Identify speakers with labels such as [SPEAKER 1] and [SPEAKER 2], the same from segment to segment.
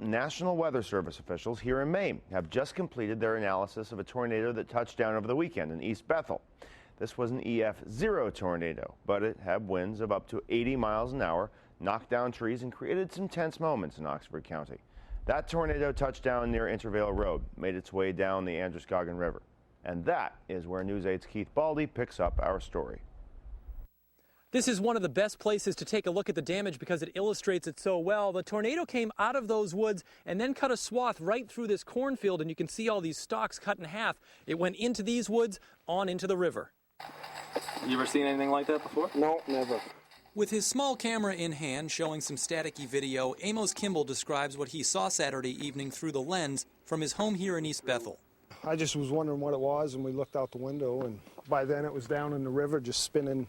[SPEAKER 1] National Weather Service officials here in Maine have just completed their analysis of a tornado that touched down over the weekend in East Bethel. This was an EF0 tornado, but it had winds of up to 80 miles an hour, knocked down trees, and created some tense moments in Oxford County. That tornado touched down near Intervale Road, made its way down the Androscoggin River. And that is where News 8's Keith Baldy picks up our story.
[SPEAKER 2] This is one of the best places to take a look at the damage because it illustrates it so well. The tornado came out of those woods and then cut a swath right through this cornfield, and you can see all these stalks cut in half. It went into these woods, on into the river.
[SPEAKER 3] You ever seen anything like that before?
[SPEAKER 4] No, never.
[SPEAKER 2] With his small camera in hand showing some staticky video, Amos Kimball describes what he saw Saturday evening through the lens from his home here in East Bethel.
[SPEAKER 4] I just was wondering what it was, and we looked out the window, and by then it was down in the river, just spinning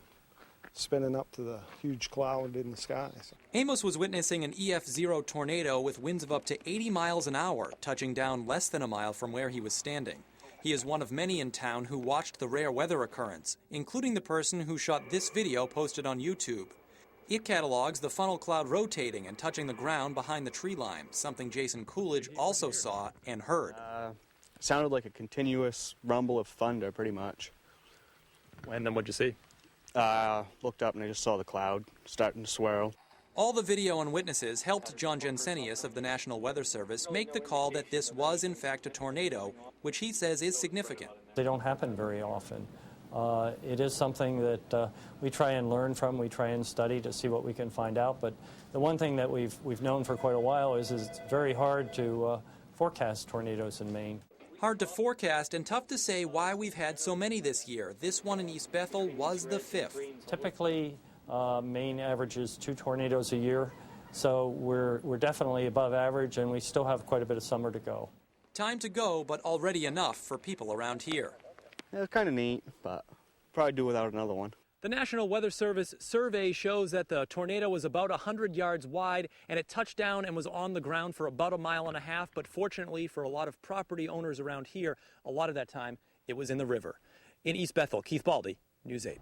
[SPEAKER 4] up to the huge cloud in the sky.
[SPEAKER 2] Amos was witnessing an EF0 tornado with winds of up to 80 miles an hour, touching down less than a mile from where he was standing. He is one of many in town who watched the rare weather occurrence, including the person who shot this video posted on YouTube. It catalogs the funnel cloud rotating and touching the ground behind the tree line, something Jason Coolidge also saw and heard.
[SPEAKER 5] It sounded like a continuous rumble of thunder, pretty much.
[SPEAKER 3] And then what'd you see?
[SPEAKER 5] Looked up and I just saw the cloud starting to swirl.
[SPEAKER 2] All the video and witnesses helped John Jensenius of the National Weather Service make the call that this was in fact a tornado, which he says is significant.
[SPEAKER 6] They don't happen very often. It is something that we try and learn from, we try and study to see what we can find out, but the one thing that we've known for quite a while is it's very hard to forecast tornadoes in Maine.
[SPEAKER 2] Hard to forecast and tough to say why we've had so many this year. This one in East Bethel was the 5th.
[SPEAKER 6] Typically, Maine averages 2 tornadoes a year, so we're definitely above average, and we still have quite a bit of summer to go.
[SPEAKER 2] Time to go, but already enough for people around here.
[SPEAKER 5] Yeah, it's kind of neat, but probably do without another one.
[SPEAKER 2] The National Weather Service survey shows that the tornado was about 100 yards wide, and it touched down and was on the ground for about 1.5 miles, but fortunately for a lot of property owners around here, a lot of that time it was in the river. In East Bethel, Keith Baldy, News 8.